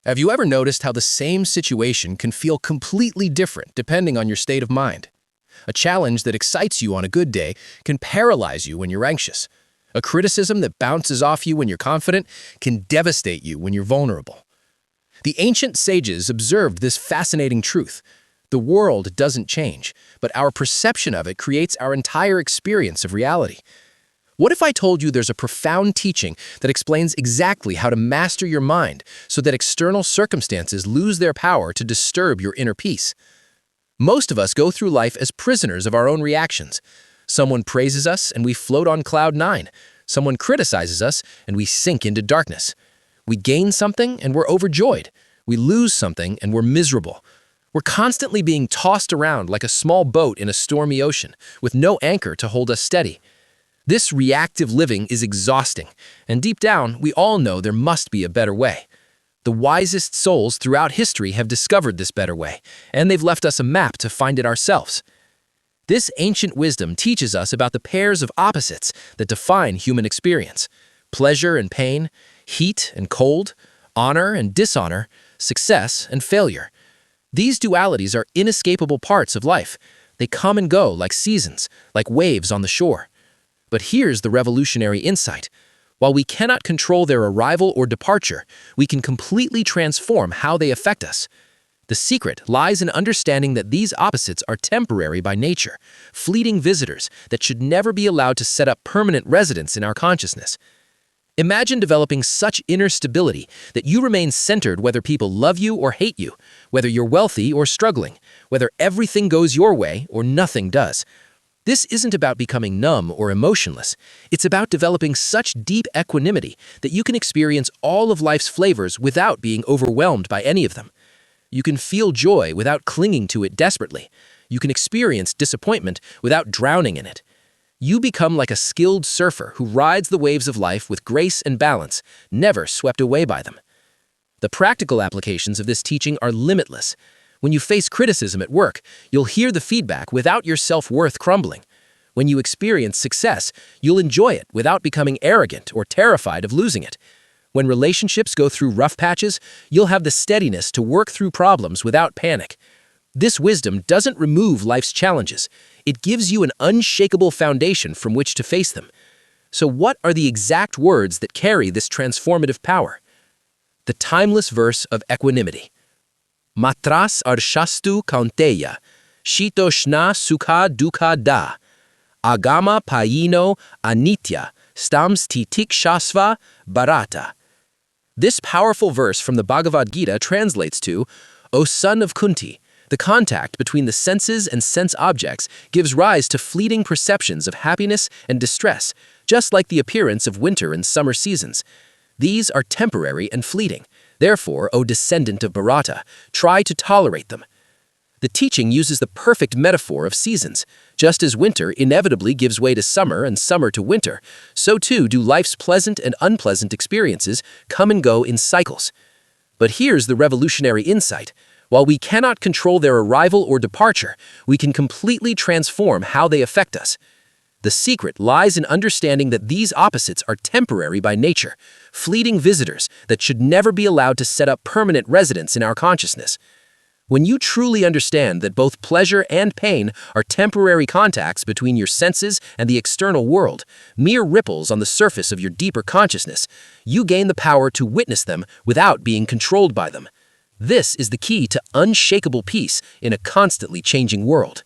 Have you ever noticed how the same situation can feel completely different depending on your state of mind? A challenge that excites you on a good day can paralyze you when you're anxious. A criticism that bounces off you when you're confident can devastate you when you're vulnerable. The ancient sages observed this fascinating truth. The world doesn't change, but our perception of it creates our entire experience of reality. What if I told you there's a profound teaching that explains exactly how to master your mind so that external circumstances lose their power to disturb your inner peace? Most of us go through life as prisoners of our own reactions. Someone praises us and we float on cloud nine. Someone criticizes us and we sink into darkness. We gain something and we're overjoyed. We lose something and we're miserable. We're constantly being tossed around like a small boat in a stormy ocean with no anchor to hold us steady. This reactive living is exhausting, and deep down, we all know there must be a better way. The wisest souls throughout history have discovered this better way, and they've left us a map to find it ourselves. This ancient wisdom teaches us about the pairs of opposites that define human experience: pleasure and pain, heat and cold, honor and dishonor, success and failure. These dualities are inescapable parts of life. They come and go like seasons, like waves on the shore. But here's the revolutionary insight. While we cannot control their arrival or departure, we can completely transform how they affect us. The secret lies in understanding that these opposites are temporary by nature, fleeting visitors that should never be allowed to set up permanent residence in our consciousness. Imagine developing such inner stability that you remain centered whether people love you or hate you, whether you're wealthy or struggling, whether everything goes your way or nothing does. This isn't about becoming numb or emotionless. It's about developing such deep equanimity that you can experience all of life's flavors without being overwhelmed by any of them. You can feel joy without clinging to it desperately. You can experience disappointment without drowning in it. You become like a skilled surfer who rides the waves of life with grace and balance, never swept away by them. The practical applications of this teaching are limitless. When you face criticism at work, you'll hear the feedback without your self-worth crumbling. When you experience success, you'll enjoy it without becoming arrogant or terrified of losing it. When relationships go through rough patches, you'll have the steadiness to work through problems without panic. This wisdom doesn't remove life's challenges. It gives you an unshakable foundation from which to face them. So what are the exact words that carry this transformative power? The timeless verse of equanimity. Matras arshastu kaunteya, shitoshna sukha dukha da, agama payino anitya, stams titik shasva bharata. This powerful verse from the Bhagavad Gita translates to, O son of Kunti, the contact between the senses and sense objects gives rise to fleeting perceptions of happiness and distress, just like the appearance of winter and summer seasons. These are temporary and fleeting. Therefore, O descendant of Bharata, try to tolerate them. The teaching uses the perfect metaphor of seasons. Just as winter inevitably gives way to summer and summer to winter, so too do life's pleasant and unpleasant experiences come and go in cycles. But here's the revolutionary insight. While we cannot control their arrival or departure, we can completely transform how they affect us. The secret lies in understanding that these opposites are temporary by nature, fleeting visitors that should never be allowed to set up permanent residence in our consciousness. When you truly understand that both pleasure and pain are temporary contacts between your senses and the external world, mere ripples on the surface of your deeper consciousness, you gain the power to witness them without being controlled by them. This is the key to unshakable peace in a constantly changing world.